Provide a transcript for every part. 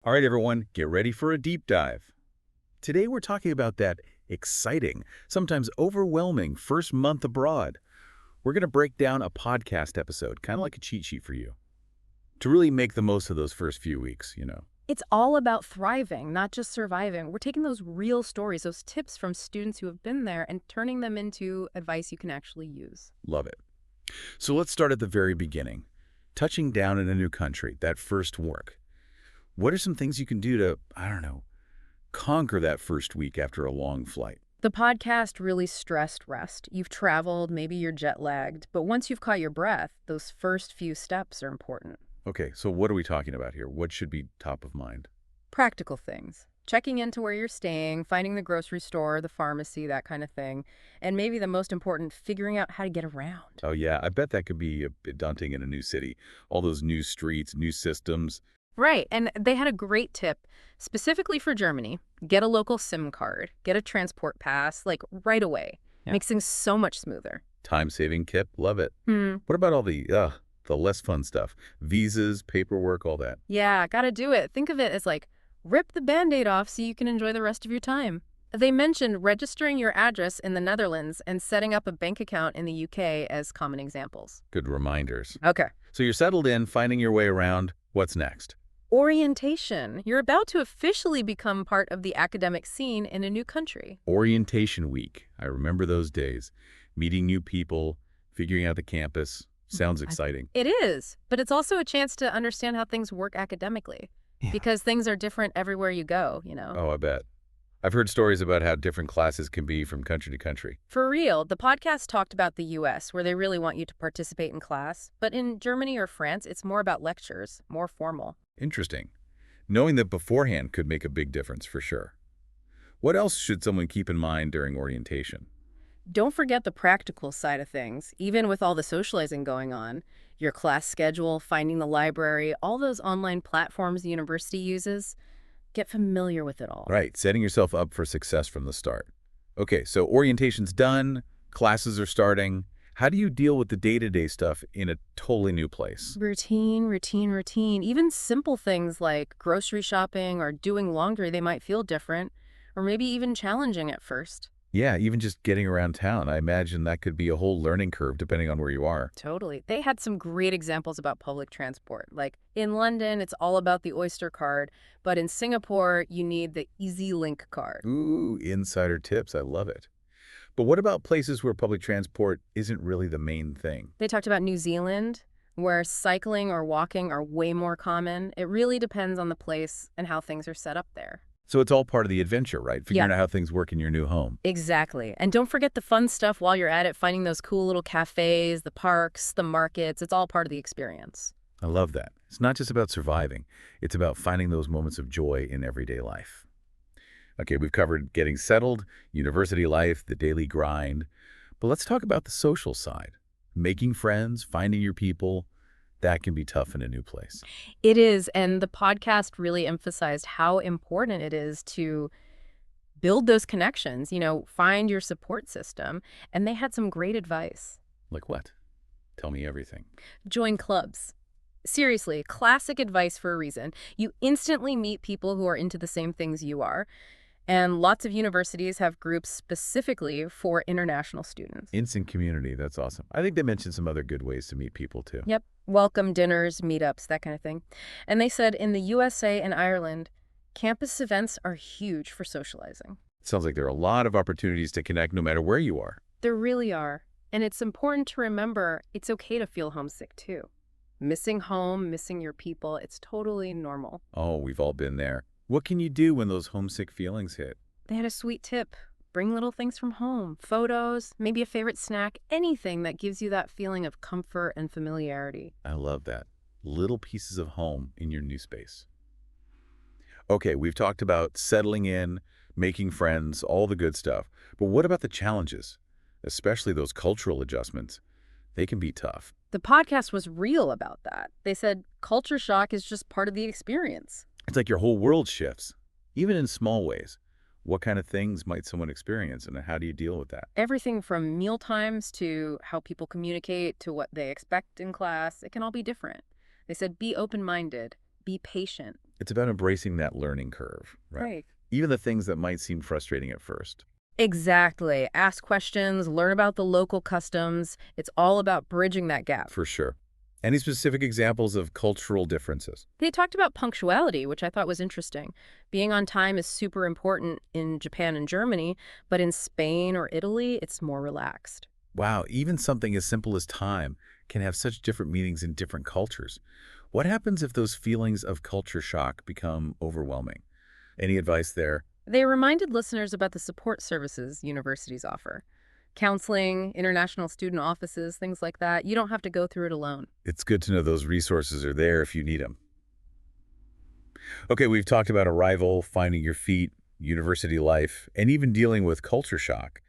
All right, everyone, get ready for a deep dive. Today we're talking about that exciting, sometimes overwhelming first month abroad. We're going to break down a podcast episode, kind of like a cheat sheet for you, to really make the most of those first few weeks. It's all about thriving, not just surviving. We're taking those real stories, those tips from students who have been there, and turning them into advice you can actually use. Love it. So let's start at the very beginning. Touching down in a new country, that first work. What are some things you can do to, conquer that first week after a long flight? The podcast really stressed rest. You've traveled, maybe you're jet lagged, but once you've caught your breath, those first few steps are important. Okay, so what are we talking about here? What should be top of mind? Practical things. Checking into where you're staying, finding the grocery store, the pharmacy, that kind of thing. And maybe the most important, figuring out how to get around. Oh yeah, I bet that could be a bit daunting in a new city. All those new streets, new systems. Right, and they had a great tip specifically for Germany. Get a local SIM card, get a transport pass, like right away. Yeah. Makes things so much smoother. Time-saving tip, love it. What about all the less fun stuff? Visas, paperwork, all that. Yeah, gotta do it. Think of it as like, rip the Band-Aid off so you can enjoy the rest of your time. They mentioned registering your address in the Netherlands and setting up a bank account in the UK as common examples. Good reminders. Okay. So you're settled in, finding your way around. What's next? Orientation. You're about to officially become part of the academic scene in a new country. Orientation week. I remember those days. Meeting new people, figuring out the campus. Sounds exciting. It is, but it's also a chance to understand how things work academically. Yeah. Because things are different everywhere you go. Oh, I bet. I've heard stories about how different classes can be from country to country. For real, the podcast talked about the US, where they really want you to participate in class. But in Germany or France, it's more about lectures, more formal. Interesting. Knowing that beforehand could make a big difference for sure. What else should someone keep in mind during orientation? Don't forget the practical side of things, even with all the socializing going on. Your class schedule, finding the library, all those online platforms the university uses. Get familiar with it all. Right, setting yourself up for success from the start. Okay, so orientation's done, classes are starting. How do you deal with the day-to-day stuff in a totally new place? Routine. Even simple things like grocery shopping or doing laundry, they might feel different, or maybe even challenging at first. Yeah, even just getting around town. I imagine that could be a whole learning curve depending on where you are. Totally. They had some great examples about public transport. Like in London, it's all about the Oyster card, but in Singapore, you need the Easy Link card. Ooh, insider tips. I love it. But what about places where public transport isn't really the main thing? They talked about New Zealand, where cycling or walking are way more common. It really depends on the place and how things are set up there. So it's all part of the adventure, right? Figuring Yeah. out how things work in your new home. Exactly. And don't forget the fun stuff while you're at it, finding those cool little cafes, the parks, the markets. It's all part of the experience. I love that. It's not just about surviving. It's about finding those moments of joy in everyday life. Okay, we've covered getting settled, university life, the daily grind. But let's talk about the social side. Making friends, finding your people. That can be tough in a new place. It is, and the podcast really emphasized how important it is to build those connections, find your support system, and they had some great advice. Like what? Tell me everything. Join clubs. Seriously, classic advice for a reason. You instantly meet people who are into the same things you are, and lots of universities have groups specifically for international students. Instant community, that's awesome. I think they mentioned some other good ways to meet people too. Yep. Welcome dinners, meetups, that kind of thing. And they said in the USA and Ireland, campus events are huge for socializing. It sounds like there are a lot of opportunities to connect no matter where you are. There really are. And it's important to remember it's okay to feel homesick too. Missing home, missing your people, it's totally normal. Oh, we've all been there. What can you do when those homesick feelings hit? They had a sweet tip. Bring little things from home, photos, maybe a favorite snack, anything that gives you that feeling of comfort and familiarity. I love that. Little pieces of home in your new space. Okay, we've talked about settling in, making friends, all the good stuff. But what about the challenges? Especially those cultural adjustments. They can be tough. The podcast was real about that. They said culture shock is just part of the experience. It's like your whole world shifts, even in small ways. What kind of things might someone experience, and how do you deal with that? Everything from meal times to how people communicate to what they expect in class, it can all be different. They said be open-minded, be patient. It's about embracing that learning curve, right? Right. Even the things that might seem frustrating at first. Exactly. Ask questions, learn about the local customs. It's all about bridging that gap. For sure. Any specific examples of cultural differences? They talked about punctuality, which I thought was interesting. Being on time is super important in Japan and Germany, but in Spain or Italy, it's more relaxed. Wow, even something as simple as time can have such different meanings in different cultures. What happens if those feelings of culture shock become overwhelming? Any advice there? They reminded listeners about the support services universities offer. Counseling, international student offices, things like that. You don't have to go through it alone. It's good to know those resources are there if you need them. Okay, we've talked about arrival, finding your feet, university life, and even dealing with culture shock.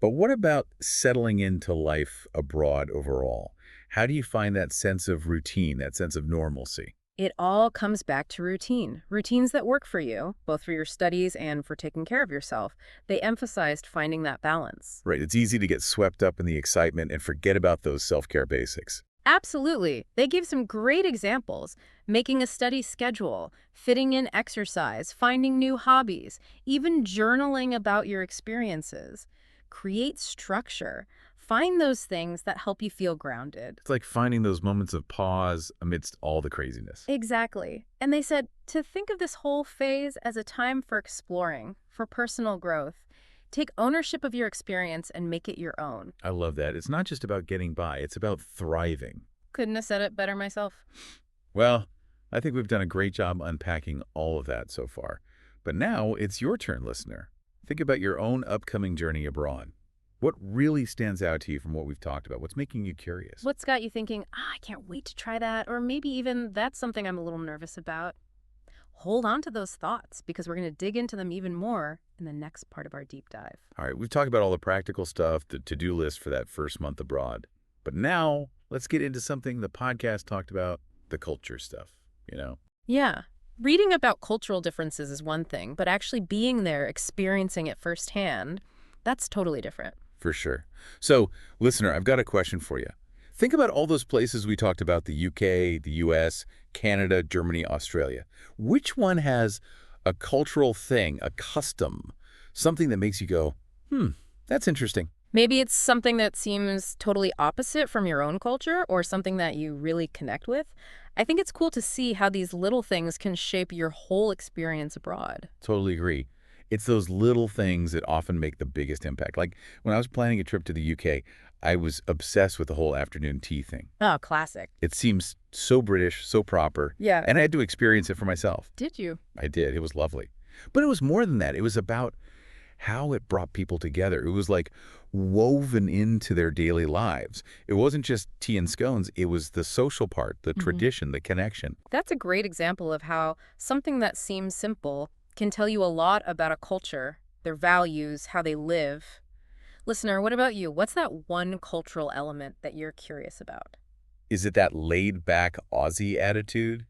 But what about settling into life abroad overall? How do you find that sense of routine, that sense of normalcy? It all comes back to routine. Routines that work for you, both for your studies and for taking care of yourself. They emphasized finding that balance. Right, it's easy to get swept up in the excitement and forget about those self-care basics. Absolutely. They gave some great examples. Making a study schedule, fitting in exercise, finding new hobbies, even journaling about your experiences. Create structure. Find those things that help you feel grounded. It's like finding those moments of pause amidst all the craziness. Exactly. And they said to think of this whole phase as a time for exploring, for personal growth. Take ownership of your experience and make it your own. I love that. It's not just about getting by, it's about thriving. Couldn't have said it better myself. Well, I think we've done a great job unpacking all of that so far. But now it's your turn, listener. Think about your own upcoming journey abroad. What really stands out to you from what we've talked about? What's making you curious? What's got you thinking, I can't wait to try that, or maybe even that's something I'm a little nervous about? Hold on to those thoughts because we're going to dig into them even more in the next part of our deep dive. All right, we've talked about all the practical stuff, the to-do list for that first month abroad. But now let's get into something the podcast talked about, the culture stuff. Yeah. Reading about cultural differences is one thing, but actually being there, experiencing it firsthand, that's totally different. For sure. So, listener, I've got a question for you. Think about all those places we talked about, the UK, the US, Canada, Germany, Australia. Which one has a cultural thing, a custom, something that makes you go, that's interesting? Maybe it's something that seems totally opposite from your own culture or something that you really connect with. I think it's cool to see how these little things can shape your whole experience abroad. Totally agree. It's those little things that often make the biggest impact. Like when I was planning a trip to the UK, I was obsessed with the whole afternoon tea thing. Oh, classic. It seems so British, so proper. Yeah. And I had to experience it for myself. Did you? I did. It was lovely. But it was more than that. It was about how it brought people together. It was like woven into their daily lives. It wasn't just tea and scones. It was the social part, the tradition, the connection. That's a great example of how something that seems simple can tell you a lot about a culture, their values, how they live. Listener, what about you? What's that one cultural element that you're curious about? Is it that laid-back Aussie attitude?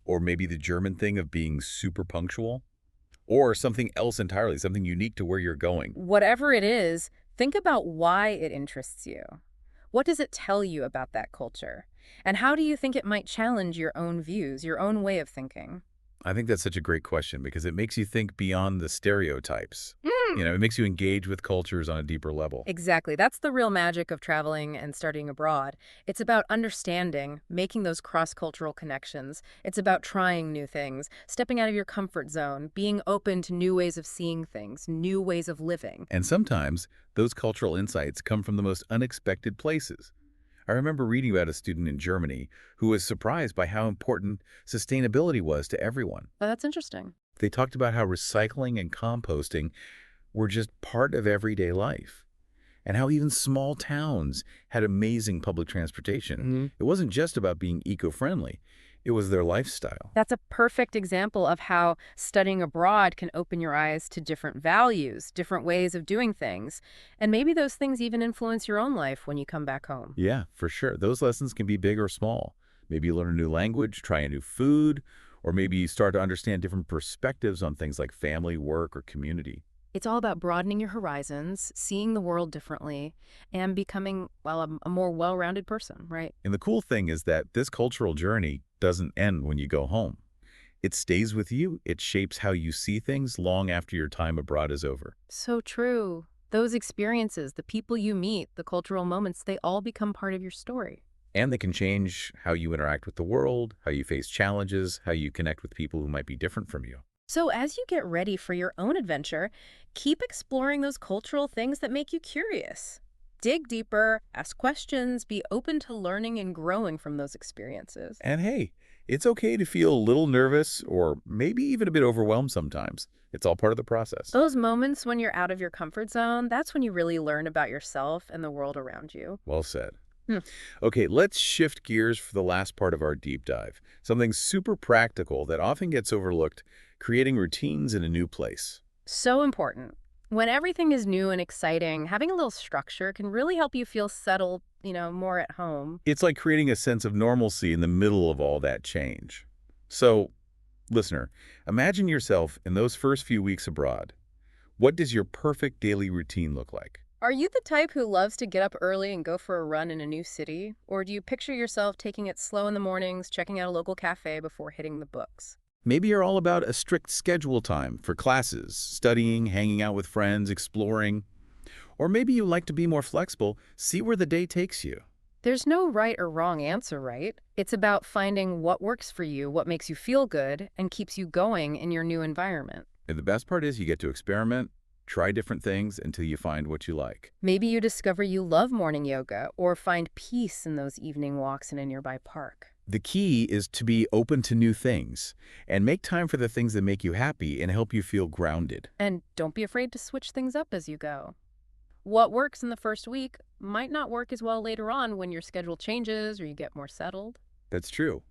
Or maybe the German thing of being super punctual? Or something else entirely, something unique to where you're going? Whatever it is, think about why it interests you. What does it tell you about that culture? And how do you think it might challenge your own views, your own way of thinking? I think that's such a great question because it makes you think beyond the stereotypes. It makes you engage with cultures on a deeper level. Exactly. That's the real magic of traveling and studying abroad. It's about understanding, making those cross-cultural connections. It's about trying new things, stepping out of your comfort zone, being open to new ways of seeing things, new ways of living. And sometimes those cultural insights come from the most unexpected places. I remember reading about a student in Germany who was surprised by how important sustainability was to everyone. Oh, that's interesting. They talked about how recycling and composting were just part of everyday life, and how even small towns had amazing public transportation. It wasn't just about being eco-friendly. It was their lifestyle. That's a perfect example of how studying abroad can open your eyes to different values, different ways of doing things. And maybe those things even influence your own life when you come back home. Yeah, for sure. Those lessons can be big or small. Maybe you learn a new language, try a new food, or maybe you start to understand different perspectives on things like family, work, or community. It's all about broadening your horizons, seeing the world differently, and becoming, well, a more well-rounded person, right? And the cool thing is that this cultural journey doesn't end when you go home. It stays with you. It shapes how you see things long after your time abroad is over. So true. Those experiences, the people you meet, the cultural moments, they all become part of your story. And they can change how you interact with the world, how you face challenges, how you connect with people who might be different from you. So as you get ready for your own adventure, keep exploring those cultural things that make you curious. Dig deeper, ask questions, be open to learning and growing from those experiences. And hey, it's okay to feel a little nervous or maybe even a bit overwhelmed sometimes. It's all part of the process. Those moments when you're out of your comfort zone, that's when you really learn about yourself and the world around you. Well said. Hmm. Okay, let's shift gears for the last part of our deep dive. Something super practical that often gets overlooked, creating routines in a new place. So important. When everything is new and exciting, having a little structure can really help you feel settled, more at home. It's like creating a sense of normalcy in the middle of all that change. So, listener, imagine yourself in those first few weeks abroad. What does your perfect daily routine look like? Are you the type who loves to get up early and go for a run in a new city? Or do you picture yourself taking it slow in the mornings, checking out a local cafe before hitting the books? Maybe you're all about a strict schedule time for classes, studying, hanging out with friends, exploring. Or maybe you like to be more flexible, see where the day takes you. There's no right or wrong answer, right? It's about finding what works for you, what makes you feel good, and keeps you going in your new environment. And the best part is you get to experiment, try different things until you find what you like. Maybe you discover you love morning yoga or find peace in those evening walks in a nearby park. The key is to be open to new things and make time for the things that make you happy and help you feel grounded. And don't be afraid to switch things up as you go. What works in the first week might not work as well later on when your schedule changes or you get more settled. That's true.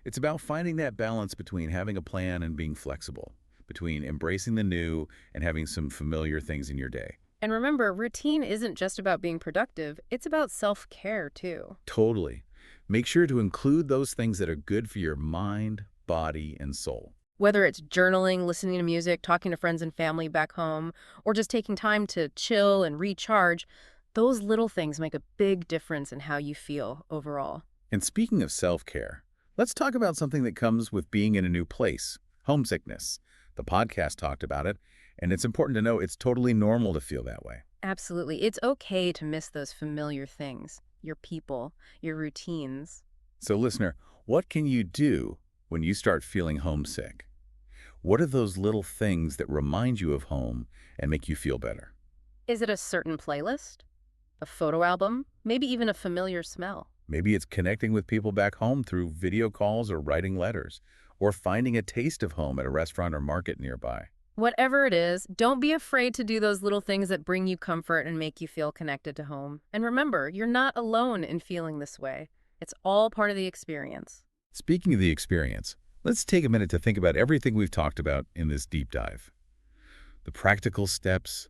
It's about finding that balance between having a plan and being flexible, between embracing the new and having some familiar things in your day. And remember, routine isn't just about being productive, it's about self-care too. Totally. Make sure to include those things that are good for your mind, body, and soul. Whether it's journaling, listening to music, talking to friends and family back home, or just taking time to chill and recharge, those little things make a big difference in how you feel overall. And speaking of self-care, let's talk about something that comes with being in a new place, homesickness. The podcast talked about it, and it's important to know it's totally normal to feel that way. Absolutely. It's okay to miss those familiar things, your people, your routines. So listener, what can you do when you start feeling homesick? What are those little things that remind you of home and make you feel better? Is it a certain playlist? A photo album? Maybe even a familiar smell? Maybe it's connecting with people back home through video calls or writing letters, or finding a taste of home at a restaurant or market nearby. Whatever it is, don't be afraid to do those little things that bring you comfort and make you feel connected to home. And remember, you're not alone in feeling this way. It's all part of the experience. Speaking of the experience, let's take a minute to think about everything we've talked about in this deep dive. The practical steps,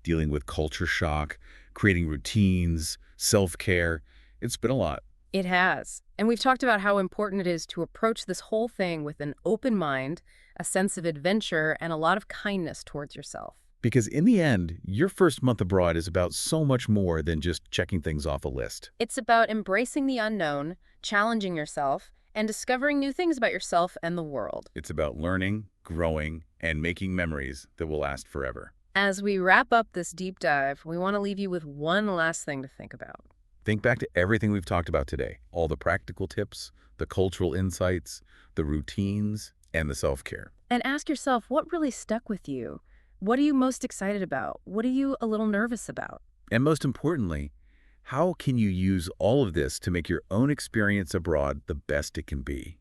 dealing with culture shock, creating routines, self-care. It's been a lot. It has. And we've talked about how important it is to approach this whole thing with an open mind, a sense of adventure, and a lot of kindness towards yourself. Because in the end, your first month abroad is about so much more than just checking things off a list. It's about embracing the unknown, challenging yourself, and discovering new things about yourself and the world. It's about learning, growing, and making memories that will last forever. As we wrap up this deep dive, we want to leave you with one last thing to think about. Think back to everything we've talked about today, all the practical tips, the cultural insights, the routines, and the self-care. And ask yourself, what really stuck with you? What are you most excited about? What are you a little nervous about? And most importantly, how can you use all of this to make your own experience abroad the best it can be?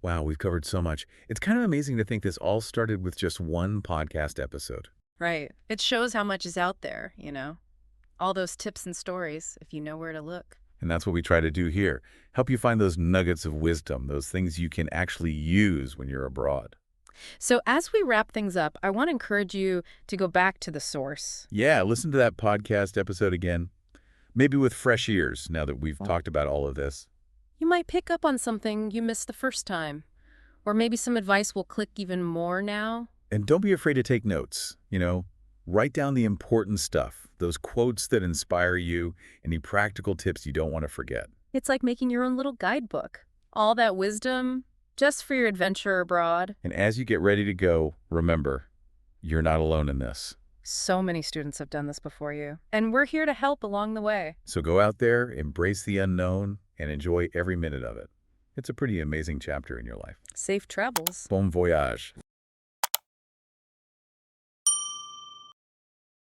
Wow, we've covered so much. It's kind of amazing to think this all started with just one podcast episode. Right. It shows how much is out there, all those tips and stories, if you know where to look. And that's what we try to do here. Help you find those nuggets of wisdom, those things you can actually use when you're abroad. So as we wrap things up, I want to encourage you to go back to the source. Yeah, listen to that podcast episode again. Maybe with fresh ears now that we've talked about all of this. You might pick up on something you missed the first time. Or maybe some advice will click even more now. And don't be afraid to take notes. Write down the important stuff, those quotes that inspire you, any practical tips you don't want to forget. It's like making your own little guidebook. All that wisdom, just for your adventure abroad. And as you get ready to go, remember, you're not alone in this. So many students have done this before you, and we're here to help along the way. So go out there, embrace the unknown, and enjoy every minute of it. It's a pretty amazing chapter in your life. Safe travels. Bon voyage.